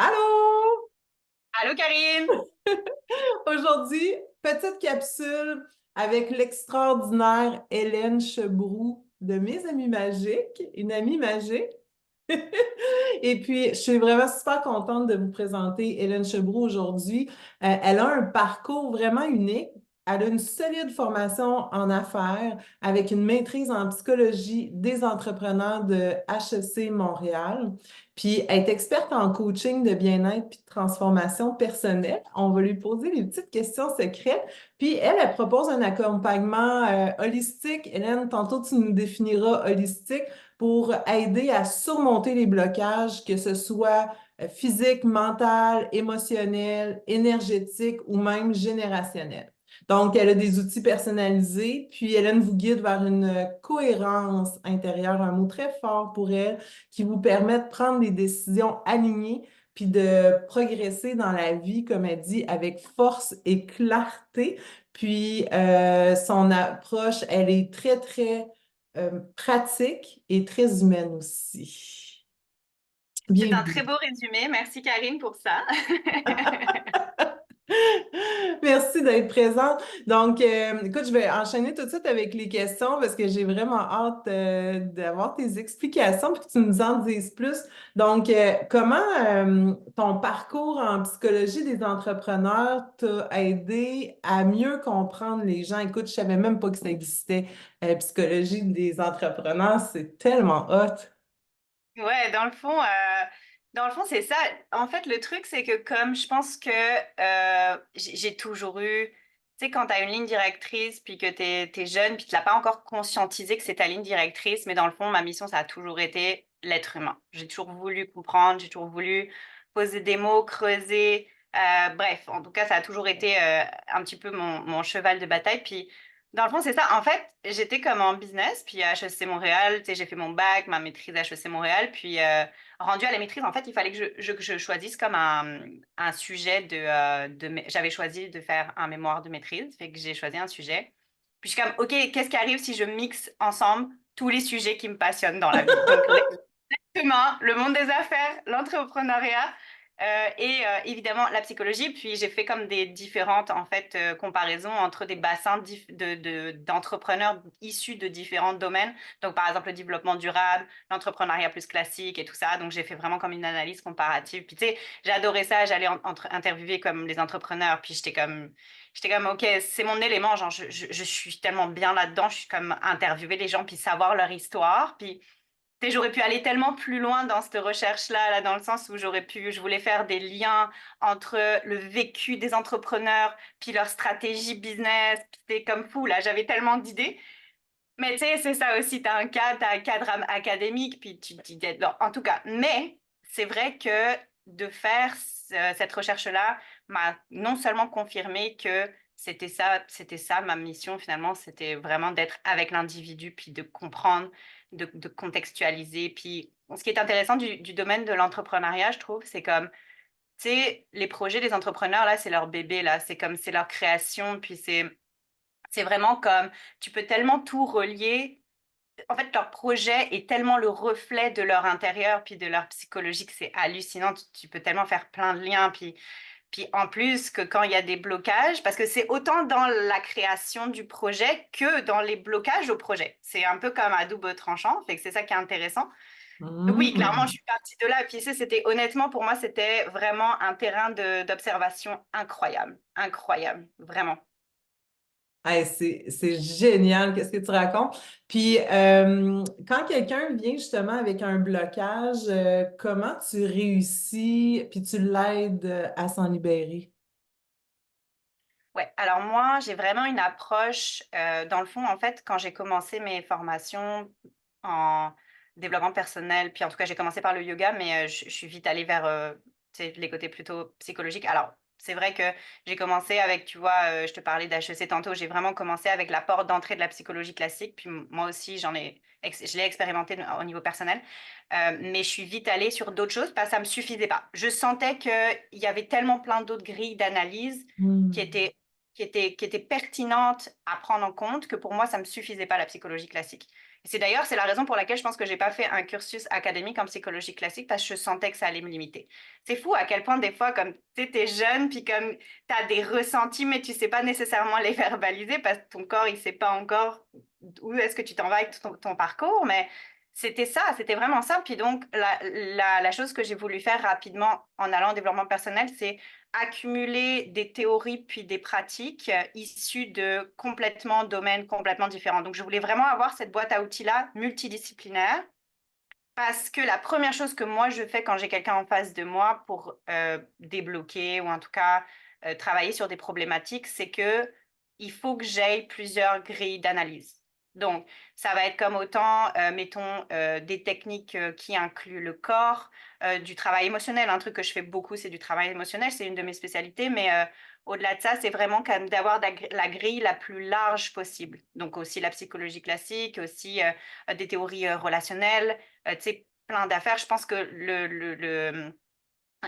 Allô! Allô, Karine! Aujourd'hui, petite capsule avec l'extraordinaire Hélène Chebroux de Mes Amis Magiques, une amie magique. Et puis, je suis vraiment super contente de vous présenter Hélène Chebroux aujourd'hui. Elle a un parcours vraiment unique. Elle a une solide formation en affaires avec une maîtrise en psychologie des entrepreneurs de HEC Montréal. Puis, elle est experte en coaching de bien-être puis de transformation personnelle. On va lui poser des petites questions secrètes. Puis, elle propose un accompagnement holistique. Hélène, tantôt, tu nous définiras holistique pour aider à surmonter les blocages, que ce soit physique, mental, émotionnel, énergétique ou même générationnel. Donc, elle a des outils personnalisés, puis Hélène vous guide vers une cohérence intérieure, un mot très fort pour elle, qui vous permet de prendre des décisions alignées, puis de progresser dans la vie, comme elle dit, avec force et clarté. Puis, son approche, elle est pratique et très humaine aussi. C'est un Bienvenue. très beau résumé. Merci, Karine, pour ça. Merci d'être présente. Donc, écoute, je vais enchaîner tout de suite avec les questions parce que j'ai vraiment hâte d'avoir tes explications pour que tu nous en dises plus. Donc, comment ton parcours en psychologie des entrepreneurs t'a aidé à mieux comprendre les gens? Écoute, je savais même pas que ça existait, psychologie des entrepreneurs. C'est tellement hot. Ouais, dans le fond, c'est ça. En fait, le truc, c'est que comme je pense que j'ai toujours eu, tu sais, quand tu as une ligne directrice, puis que tu es jeune, puis tu l'as pas encore conscientisé que c'est ta ligne directrice, mais dans le fond, ma mission, ça a toujours été l'être humain. J'ai toujours voulu comprendre, j'ai toujours voulu poser des mots, creuser. Bref, en tout cas, ça a toujours été un petit peu mon cheval de bataille. Puis dans le fond, c'est ça. En fait, j'étais comme en business, puis à HEC Montréal, tu sais, j'ai fait mon bac, ma maîtrise à HEC Montréal, puis rendu à la maîtrise, en fait, il fallait que je choisisse comme un sujet j'avais choisi de faire un mémoire de maîtrise, fait que j'ai choisi un sujet. Puis je suis comme, OK, qu'est-ce qui arrive si je mixe ensemble tous les sujets qui me passionnent dans la vie? Donc, l'humain, le monde des affaires, l'entrepreneuriat et évidemment la psychologie. Puis j'ai fait comme des différentes en fait comparaisons entre des bassins d'entrepreneurs issus de différents domaines. Donc par exemple le développement durable, l'entrepreneuriat plus classique et tout ça. Donc j'ai fait vraiment comme une analyse comparative. Puis tu sais, j'adorais ça. J'allais interviewer comme les entrepreneurs. Puis j'étais comme ok, c'est mon élément. Genre je suis tellement bien là-dedans. Je suis comme interviewer les gens puis savoir leur histoire. Puis tu sais, j'aurais pu aller tellement plus loin dans cette recherche-là, là, dans le sens où je voulais faire des liens entre le vécu des entrepreneurs, puis leur stratégie business, puis c'était comme fou, là, j'avais tellement d'idées. Mais tu sais, c'est ça aussi, t'as un cadre académique, puis tu te dis, bon, en tout cas, mais c'est vrai que de faire cette recherche-là m'a non seulement confirmé que c'était ça ma mission finalement, c'était vraiment d'être avec l'individu, puis de comprendre, de contextualiser. Puis ce qui est intéressant du domaine de l'entrepreneuriat, je trouve, c'est comme, tu sais, les projets des entrepreneurs, là, c'est leur bébé, là, c'est comme, c'est leur création, puis c'est vraiment comme, tu peux tellement tout relier. En fait, leur projet est tellement le reflet de leur intérieur puis de leur psychologie que c'est hallucinant. Tu peux tellement faire plein de liens. Puis en plus que quand il y a des blocages, parce que c'est autant dans la création du projet que dans les blocages au projet. C'est un peu comme à double tranchant. Fait que c'est ça qui est intéressant. Donc oui, clairement, je Hmm. suis partie de là. Puis ça, c'était honnêtement, pour moi, c'était vraiment un terrain d'observation incroyable. Incroyable, vraiment. Hey, c'est génial, qu'est-ce que tu racontes? Puis, quand quelqu'un vient justement avec un blocage, comment tu réussis, puis tu l'aides à s'en libérer? Ouais, alors moi, j'ai vraiment une approche, dans le fond, en fait, quand j'ai commencé mes formations en développement personnel, puis en tout cas, j'ai commencé par le yoga, mais je suis vite allée vers tu sais, les côtés plutôt psychologiques. Alors, c'est vrai que j'ai commencé avec, tu vois, je te parlais d'HEC tantôt, j'ai vraiment commencé avec la porte d'entrée de la psychologie classique, puis moi aussi, je l'ai expérimenté au niveau personnel. Mais je suis vite allée sur d'autres choses parce que ça me suffisait pas. Je sentais qu'il y avait tellement plein d'autres grilles d'analyse qui Hmm. étaient qui était pertinente à prendre en compte, que pour moi, ça ne me suffisait pas la psychologie classique. Et c'est la raison pour laquelle je pense que j'ai pas fait un cursus académique en psychologie classique parce que je sentais que ça allait me limiter. C'est fou à quel point des fois, comme tu sais, t'es jeune, puis comme tu as des ressentis, mais tu sais pas nécessairement les verbaliser parce que ton corps, il sait pas encore où est-ce que tu t'en vas avec ton parcours, mais c'était ça, c'était vraiment ça. Puis donc, la chose que j'ai voulu faire rapidement en allant en développement personnel, c'est accumuler des théories puis des pratiques issues de complètement domaines complètement différents. Donc, je voulais vraiment avoir cette boîte à outils-là multidisciplinaire parce que la première chose que moi, je fais quand j'ai quelqu'un en face de moi pour débloquer ou en tout cas travailler sur des problématiques, c'est que il faut que j'aie plusieurs grilles d'analyse. Donc, ça va être comme autant, mettons, des techniques qui incluent le corps, du travail émotionnel. Un truc que je fais beaucoup, c'est du travail émotionnel, c'est une de mes spécialités, mais au-delà de ça, c'est vraiment quand même d'avoir la grille la plus large possible. Donc, aussi la psychologie classique, aussi des théories relationnelles, tu sais, plein d'affaires. Je pense que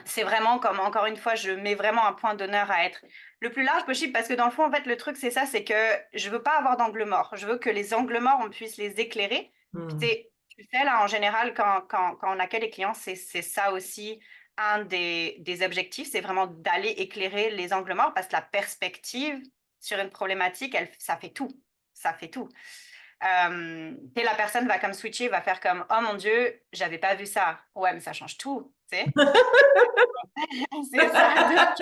c'est vraiment comme, encore une fois, je mets vraiment un point d'honneur à être le plus large possible parce que dans le fond, en fait, le truc, c'est ça, c'est que je veux pas avoir d'angle mort. Je veux que les angles morts, on puisse les éclairer. Puis, Hmm. tu sais, là, en général, quand on accueille les clients, c'est ça aussi un des objectifs, c'est vraiment d'aller éclairer les angles morts parce que la perspective sur une problématique, ça fait tout. Ça fait tout. Et la personne va comme switcher, va faire comme, oh mon Dieu, j'avais pas vu ça. Ouais, mais ça change tout, tu sais. C'est ça, donc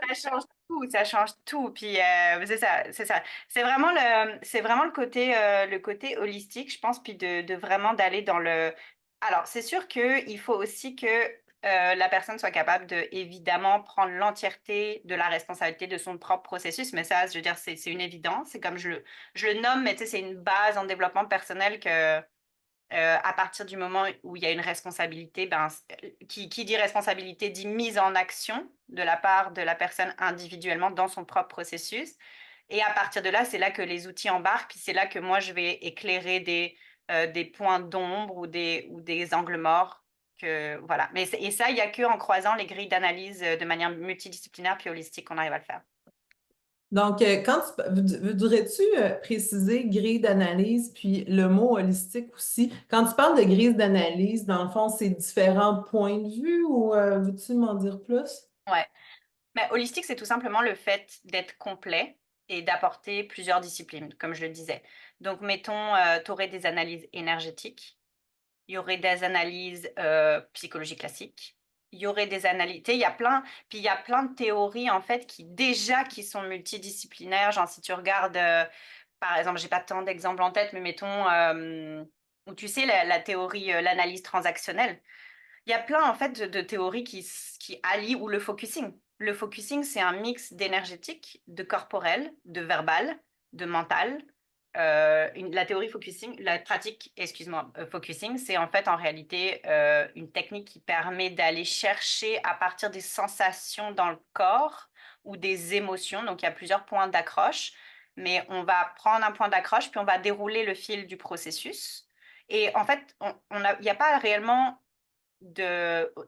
ça change tout, ça change tout. Puis c'est ça, c'est ça. C'est vraiment le côté holistique, je pense, puis de vraiment d'aller dans le. Alors, c'est sûr qu'il faut aussi que la personne soit capable de, évidemment, prendre l'entièreté de la responsabilité de son propre processus. Mais ça, je veux dire, c'est une évidence. C'est comme je le nomme, mais tu sais, c'est une base en développement personnel que à partir du moment où il y a une responsabilité, ben, qui dit responsabilité dit mise en action de la part de la personne individuellement dans son propre processus. Et à partir de là, c'est là que les outils embarquent, puis c'est là que moi, je vais éclairer des points d'ombre ou des angles morts. Voilà. Et ça, il n'y a qu'en croisant les grilles d'analyse de manière multidisciplinaire puis holistique qu'on arrive à le faire. Donc, voudrais-tu préciser grille d'analyse, puis le mot holistique aussi? Quand tu parles de grille d'analyse, dans le fond, c'est différents points de vue ou veux-tu m'en dire plus? Ouais. Mais holistique, c'est tout simplement le fait d'être complet et d'apporter plusieurs disciplines, comme je le disais. Donc, mettons, tu aurais des analyses énergétiques, il y aurait des analyses psychologiques classiques, il y aurait des analyses, tu sais, il y a plein de théories, en fait, qui sont multidisciplinaires. Genre, si tu regardes, par exemple, j'ai pas tant d'exemples en tête, mais mettons, où tu sais, la théorie, l'analyse transactionnelle. Il y a plein en fait de théories qui allient ou le focusing. Le focusing, c'est un mix d'énergétique, de corporel, de verbal, de mental. La théorie focusing, la pratique, excuse-moi, focusing, c'est en fait en réalité une technique qui permet d'aller chercher à partir des sensations dans le corps ou des émotions. Donc il y a plusieurs points d'accroche, mais on va prendre un point d'accroche puis on va dérouler le fil du processus. Et en fait, il n'y a pas réellement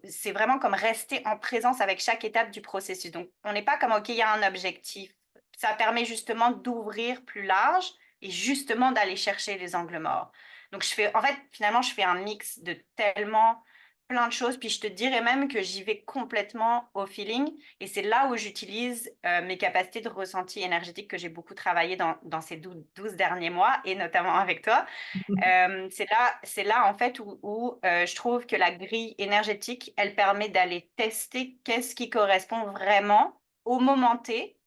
c'est vraiment comme rester en présence avec chaque étape du processus. Donc, on n'est pas comme, OK, il y a un objectif. Ça permet justement d'ouvrir plus large et justement d'aller chercher les angles morts. Donc, en fait, finalement, je fais un mix de tellement plein de choses. Puis, je te dirais même que j'y vais complètement au feeling. Et c'est là où j'utilise mes capacités de ressenti énergétique que j'ai beaucoup travaillé dans ces 12 derniers mois et notamment avec toi. C'est là en fait où je trouve que la grille énergétique, elle permet d'aller tester qu'est-ce qui correspond vraiment au moment T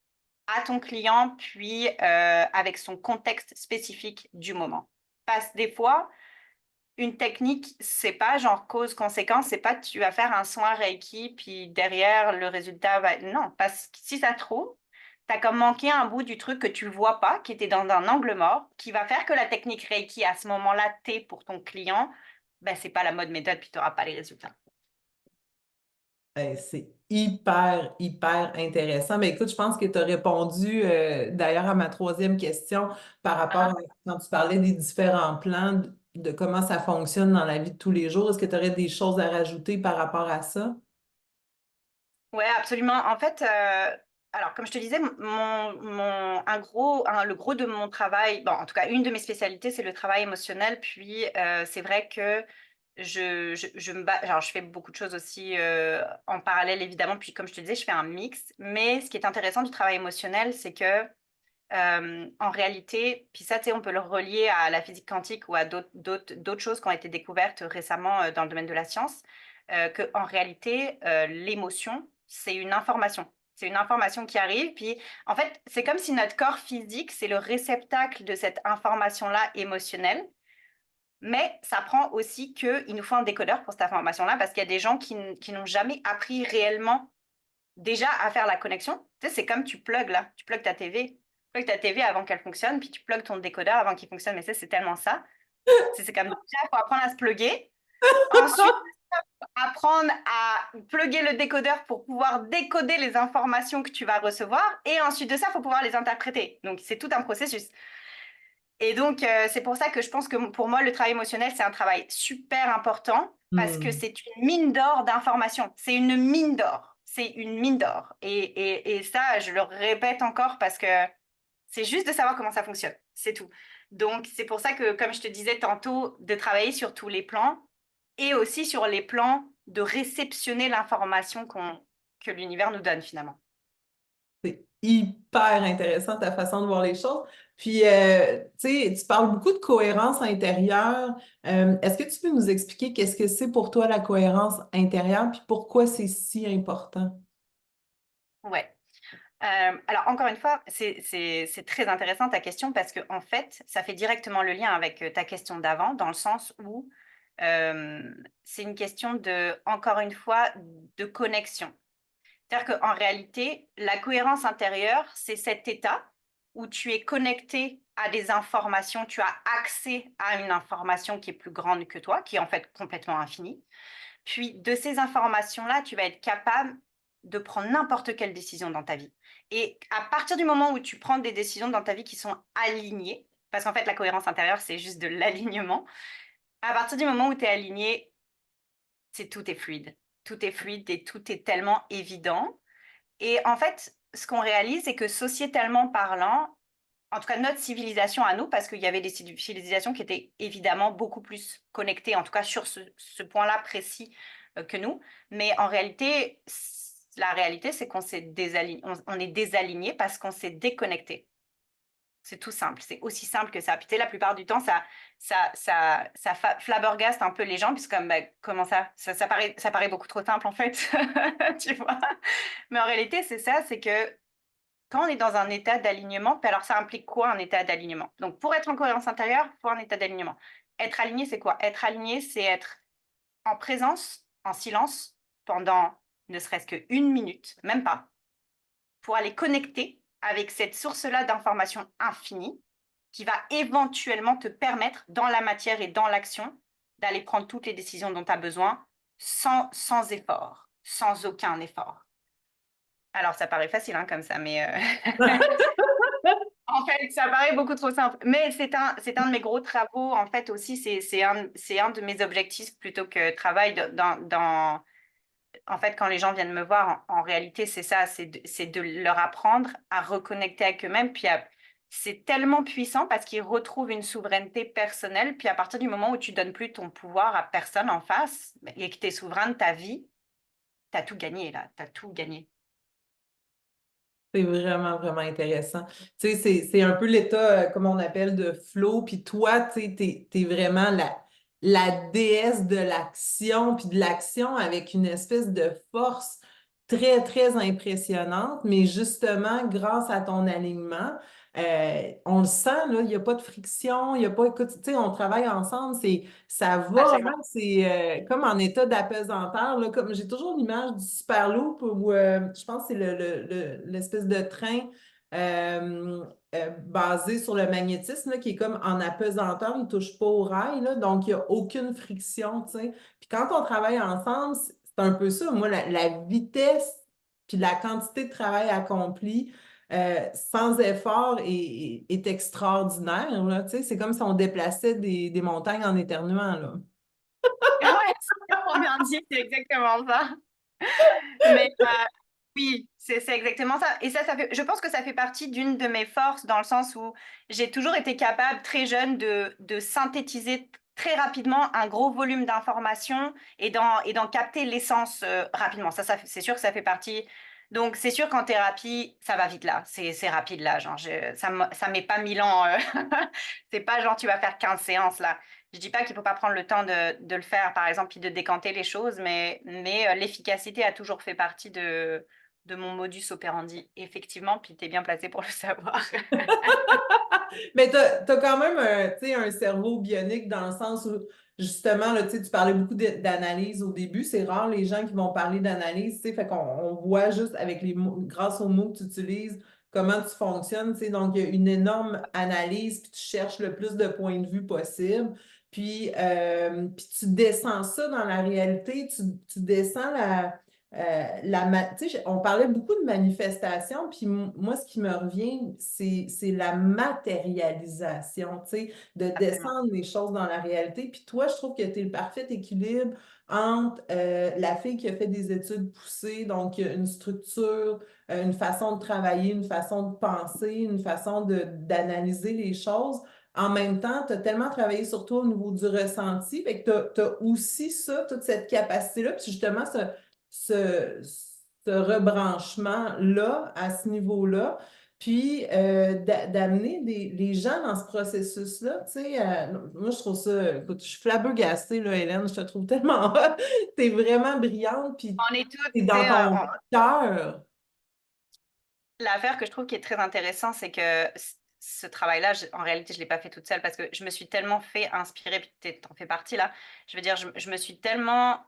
à ton client, puis avec son contexte spécifique du moment. Parce que des fois, une technique, c'est pas genre cause-conséquence, c'est pas tu vas faire un soin Reiki, puis derrière le résultat va. Non, parce que si ça se trouve, tu as comme manqué un bout du truc que tu vois pas, qui était dans un angle mort, qui va faire que la technique Reiki à ce moment-là, T pour ton client, ben c'est pas la mode méthode, puis tu n'auras pas les résultats. C'est hyper, hyper intéressant. Mais écoute, je pense que tu as répondu d'ailleurs à ma troisième question par rapport à quand tu parlais des différents plans, de comment ça fonctionne dans la vie de tous les jours. Est-ce que tu aurais des choses à rajouter par rapport à ça? Ouais, absolument. En fait, alors, comme je te disais, le gros de mon travail, bon, en tout cas, une de mes spécialités, c'est le travail émotionnel. Puis, c'est vrai que alors, je fais beaucoup de choses aussi en parallèle, évidemment. Puis, comme je te disais, je fais un mix. Mais ce qui est intéressant du travail émotionnel, c'est que en réalité, puis ça, tu sais, on peut le relier à la physique quantique ou à d'autres choses qui ont été découvertes récemment dans le domaine de la science, que en réalité, l'émotion, c'est une information. C'est une information qui arrive, puis en fait, c'est comme si notre corps physique, c'est le réceptacle de cette information-là émotionnelle, mais ça prend aussi qu'il nous faut un décodeur pour cette information-là, parce qu'il y a des gens qui n'ont jamais appris réellement déjà à faire la connexion. Tu sais, c'est comme tu plugues là, tu plugues ta TV. Tu plugues ta TV avant qu'elle fonctionne, puis tu plugues ton décodeur avant qu'il fonctionne. Mais ça, c'est tellement ça. C'est comme déjà, il faut apprendre à se plugger. Ensuite, apprendre à plugger le décodeur pour pouvoir décoder les informations que tu vas recevoir. Et ensuite de ça, il faut pouvoir les interpréter. Donc, c'est tout un processus. Et donc, c'est pour ça que je pense que pour moi, le travail émotionnel, c'est un travail super important parce que Hmm. c'est une mine d'or d'informations. C'est une mine d'or. C'est une mine d'or. Et ça, je le répète encore parce que c'est juste de savoir comment ça fonctionne. C'est tout. Donc, c'est pour ça que, comme je te disais tantôt, de travailler sur tous les plans et aussi sur les plans de réceptionner l'information que l'univers nous donne finalement. C'est hyper intéressant ta façon de voir les choses. Puis, tu sais, tu parles beaucoup de cohérence intérieure. Est-ce que tu peux nous expliquer qu'est-ce que c'est pour toi la cohérence intérieure, puis pourquoi c'est si important? Ouais. Alors, encore une fois, c'est très intéressant ta question parce que, en fait, ça fait directement le lien avec ta question d'avant, dans le sens où c'est une question de, encore une fois, de connexion. C'est-à-dire qu'en réalité, la cohérence intérieure, c'est cet état où tu es connecté à des informations, tu as accès à une information qui est plus grande que toi, qui est en fait complètement infinie. Puis de ces informations-là, tu vas être capable de prendre n'importe quelle décision dans ta vie. Et à partir du moment où tu prends des décisions dans ta vie qui sont alignées, parce qu'en fait la cohérence intérieure, c'est juste de l'alignement, à partir du moment où tu es aligné, c'est tout est fluide. Tout est fluide et tout est tellement évident. Et en fait, ce qu'on réalise, c'est que sociétalement parlant, en tout cas notre civilisation à nous, parce qu'il y avait des civilisations qui étaient évidemment beaucoup plus connectées, en tout cas sur ce point-là précis que nous, mais en réalité, la réalité, c'est qu'on s'est désaligné, on est désaligné parce qu'on s'est déconnecté. C'est tout simple, c'est aussi simple que ça. Puis tu sais, la plupart du temps, ça flabbergaste un peu les gens, puisque comme, bah, comment ça paraît beaucoup trop simple en fait, tu vois. Mais en réalité, c'est ça, c'est que quand on est dans un état d'alignement, puis alors ça implique quoi un état d'alignement? Donc pour être en cohérence intérieure, il faut un état d'alignement. Être aligné, c'est quoi? Être aligné, c'est être en présence, en silence, pendant ne serait-ce qu'une minute, même pas, pour aller connecter avec cette source-là d'informations infinie qui va éventuellement te permettre, dans la matière et dans l'action, d'aller prendre toutes les décisions dont tu as besoin sans effort, sans aucun effort. Alors, ça paraît facile hein, comme ça, mais en fait, ça paraît beaucoup trop simple. Mais c'est un de mes gros travaux, en fait, aussi. C'est un de mes objectifs plutôt que travail en fait, quand les gens viennent me voir, en réalité, c'est ça, c'est de leur apprendre à reconnecter avec eux-mêmes. C'est tellement puissant parce qu'ils retrouvent une souveraineté personnelle. Puis à partir du moment où tu donnes plus ton pouvoir à personne en face et que tu es souverain de ta vie, tu as tout gagné là, tu as tout gagné. C'est vraiment, vraiment intéressant. Tu sais, c'est un peu l'état, comme on appelle, de flow. Puis toi, tu sais, t'es vraiment la déesse de l'action, puis de l'action avec une espèce de force très, très impressionnante. Mais justement, grâce à ton alignement, on le sent, là, il n'y a pas de friction, il n'y a pas, écoute, tu sais, on travaille ensemble, ça va, hein, Absolument. c'est comme en état d'apesanteur, là, comme j'ai toujours l'image du Superloop où je pense que c'est l'espèce de train euh, basé sur le magnétisme là, qui est comme en apesanteur, il ne touche pas au rail, là, donc il n'y a aucune friction, tu sais. Puis quand on travaille ensemble, c'est un peu ça, moi, la vitesse puis la quantité de travail accompli sans effort est extraordinaire, là, tu sais. C'est comme si on déplaçait des montagnes en éternuant, là. Ouais, c'est trop bien dit, c'est exactement ça. Mais Oui, c'est exactement ça. Et ça fait, je pense que ça fait partie d'une de mes forces dans le sens où j'ai toujours été capable, très jeune, de synthétiser très rapidement un gros volume d'informations et d'en capter l'essence rapidement. C'est sûr que ça fait partie. Donc, c'est sûr qu'en thérapie, ça va vite là. C'est rapide là. Genre, ça met pas 1000 ans. C'est pas genre, tu vas faire 15 séances là. Je dis pas qu'il faut pas prendre le temps de le faire, par exemple, puis de décanter les choses, mais l'efficacité a toujours fait partie de mon modus operandi, effectivement, puis tu es bien placé pour le savoir. Mais t'as quand même tu sais, un cerveau bionique dans le sens où, justement, là, tu sais, tu parlais beaucoup d'analyse au début. C'est rare les gens qui vont parler d'analyse, tu sais, fait qu'on voit juste avec les mots, grâce aux mots que tu utilises, comment tu fonctionnes, tu sais. Donc, il y a une énorme analyse, puis tu cherches le plus de points de vue possible. Puis tu descends ça dans la réalité, tu descends tu sais, on parlait beaucoup de manifestation, puis moi, ce qui me revient, c'est la matérialisation, tu sais, de Absolument. descendre les choses dans la réalité. Puis toi, je trouve que tu es le parfait équilibre entre la fille qui a fait des études poussées, donc une structure, une façon de travailler, une façon de penser, une façon d'analyser les choses. En même temps, tu as tellement travaillé sur toi au niveau du ressenti, fait que tu as aussi ça, toute cette capacité-là, puis justement, ce, ce rebranchement-là, à ce niveau-là, puis d'amener les gens dans ce processus-là, tu sais, moi, je trouve ça, écoute, je suis flabbergastée, là, Hélène, je te trouve tellement hot, t'es vraiment brillante, puis On est toutes, t'es tu dans sais, ton cœur. l'affaire que je trouve qui est très intéressant, c'est que ce travail-là, en réalité, je ne l'ai pas fait toute seule parce que je me suis tellement fait inspirer, puis t'en fais partie là. Je veux dire, je me suis tellement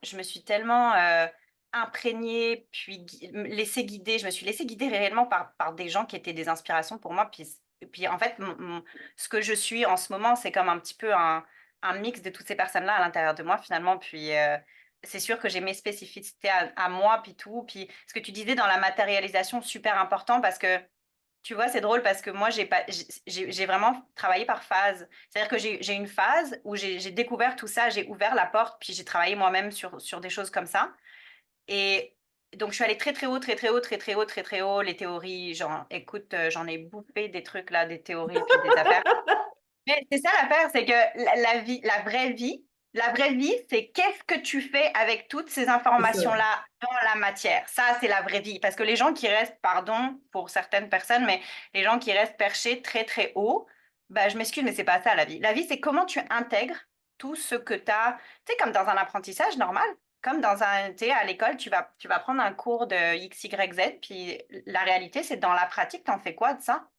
imprégnée, puis laissée guider. Je me suis laissée guider réellement par des gens qui étaient des inspirations pour moi. Puis en fait, ce que je suis en ce moment, c'est comme un petit peu un mix de toutes ces personnes-là à l'intérieur de moi finalement. Puis c'est sûr que j'ai mes spécificités à moi, puis tout. Puis ce que tu disais dans la matérialisation, super important parce que, tu vois, c'est drôle parce que moi, j'ai vraiment travaillé par phase. C'est-à-dire que j'ai une phase où j'ai découvert tout ça, j'ai ouvert la porte, puis j'ai travaillé moi-même sur des choses comme ça. Et donc, je suis allée très, très haut, très, très haut, très, très haut, très, très haut. Les théories, genre, écoute, j'en ai bouffé des trucs là, des théories, puis des affaires. Mais c'est ça l'affaire, c'est que la vie, la vraie vie, c'est qu'est-ce que tu fais avec toutes ces C'est ça. informations-là dans la matière. Ça, c'est la vraie vie. Parce que les gens qui restent, pardon pour certaines personnes, mais les gens qui restent perchés très, très haut, bah, je m'excuse, mais c'est pas ça la vie. La vie, c'est comment tu intègres tout ce que tu as, tu sais, comme dans un apprentissage normal. Comme tu sais, à l'école, tu vas prendre un cours de X, Y, Z, puis la réalité, c'est dans la pratique, tu en fais quoi de ça?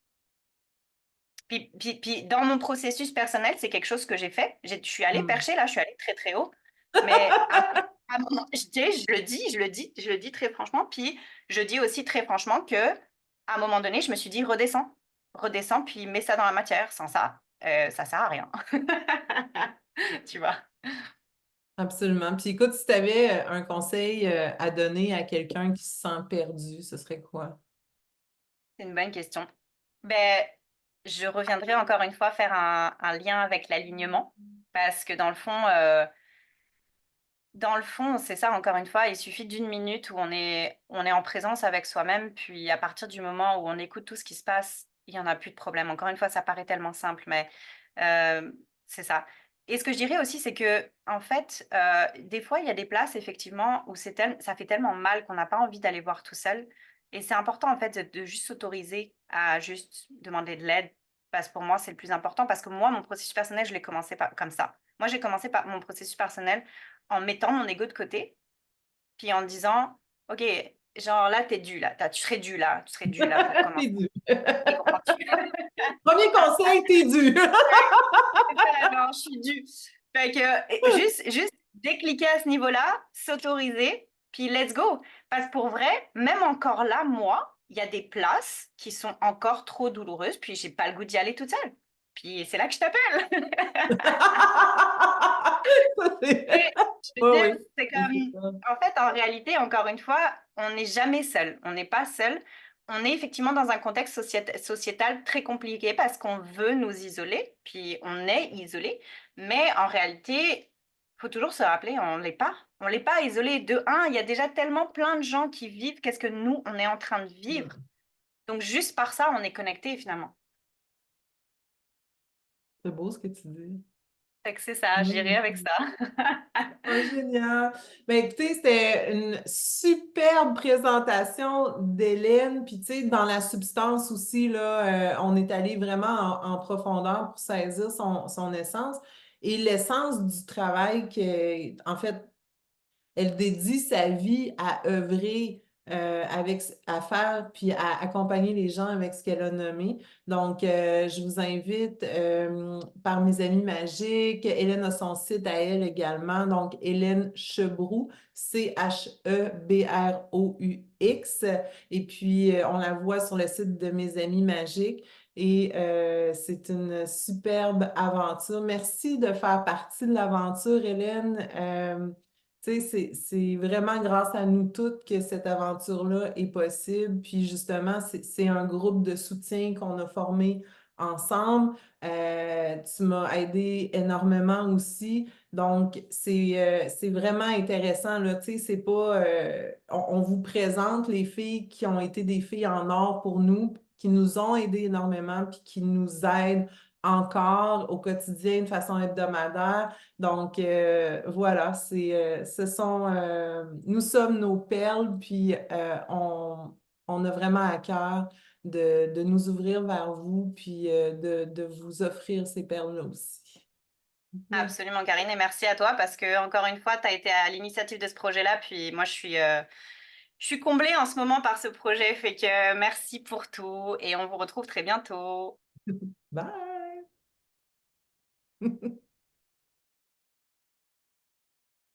Puis dans mon processus personnel, c'est quelque chose que j'ai fait. Je suis allée Hmm. percher, là, je suis allée très, très haut. Mais à un moment, je le dis très franchement. Puis je dis aussi très franchement que à un moment donné, je me suis dit, redescends, redescends, puis mets ça dans la matière. Sans ça, ça sert à rien. Tu vois? Absolument. Puis écoute, si tu avais un conseil à donner à quelqu'un qui se sent perdu, ce serait quoi? C'est une bonne question. Ben, je reviendrai encore une fois faire un lien avec l'alignement. Parce que dans le fond, c'est ça, encore une fois, il suffit d'une minute où on est en présence avec soi-même, puis à partir du moment où on écoute tout ce qui se passe, il n'y en a plus de problème. Encore une fois, ça paraît tellement simple, mais euh, c'est ça. Et ce que je dirais aussi, c'est que, en fait, des fois, il y a des places, effectivement, où ça fait tellement mal qu'on n'a pas envie d'aller voir tout seul. Et c'est important, en fait, de juste s'autoriser à juste demander de l'aide, parce que pour moi, c'est le plus important, parce que moi, mon processus personnel, je l'ai commencé comme ça. Moi, j'ai commencé par mon processus personnel en mettant mon ego de côté, puis en disant, OK, genre là, t'es dû, là, tu serais dû, là, pour commencer. T'es dû. Et comprends-tu? Premier conseil, t'es dû. C'est ça, genre, je suis dû. Fait que juste décliquer à ce niveau-là, s'autoriser, puis let's go. Parce que pour vrai, même encore là, moi, il y a des places qui sont encore trop douloureuses, puis j'ai pas le goût d'y aller toute seule. Puis c'est là que je t'appelle. Ça, Et je veux oui, dire, oui. c'est C'est comme, ça. en fait, en réalité, encore une fois, on n'est jamais seul. On n'est pas seul. On est effectivement dans un contexte sociétal très compliqué parce qu'on veut nous isoler, puis on est isolé. Mais en réalité, il faut toujours se rappeler, on ne l'est pas. on l'est pas isolé. De un, il y a déjà tellement plein de gens qui vivent qu'est-ce que nous, on est en train de vivre. Donc, juste par ça, on est connecté finalement. C'est beau ce que tu dis. Fait que c'est ça, j'irai avec Mm. ça. Oh, génial. Ben, écoutez, c'était une superbe présentation d'Hélène. Puis, tu sais, dans la substance aussi, là, on est allé vraiment en profondeur pour saisir son essence. Et l'essence du travail en fait, elle dédie sa vie à œuvrer à faire, puis à accompagner les gens avec ce qu'elle a nommé. Donc, je vous invite par mes amis magiques. Hélène a son site à elle également. Donc, Hélène Chebrou, Chebroux. Et puis, on la voit sur le site de mes amis magiques. Et c'est une superbe aventure. Merci de faire partie de l'aventure, Hélène. Tu sais, c'est vraiment grâce à nous toutes que cette aventure-là est possible. Puis justement, c'est un groupe de soutien qu'on a formé ensemble. Tu m'as aidé énormément aussi. Donc, c'est vraiment intéressant, là. Tu sais, c'est pas... on vous présente les filles qui ont été des filles en or pour nous, qui nous ont aidés énormément, puis qui nous aident encore au quotidien de façon hebdomadaire. Donc, voilà, nous sommes nos perles, puis on a vraiment à cœur de nous ouvrir vers vous, puis de vous offrir ces perles-là aussi. Merci. Absolument, Karine, et merci à toi parce que, encore une fois, tu as été à l'initiative de ce projet-là. Puis moi, je suis comblée en ce moment par ce projet. Fait que merci pour tout et on vous retrouve très bientôt. Bye!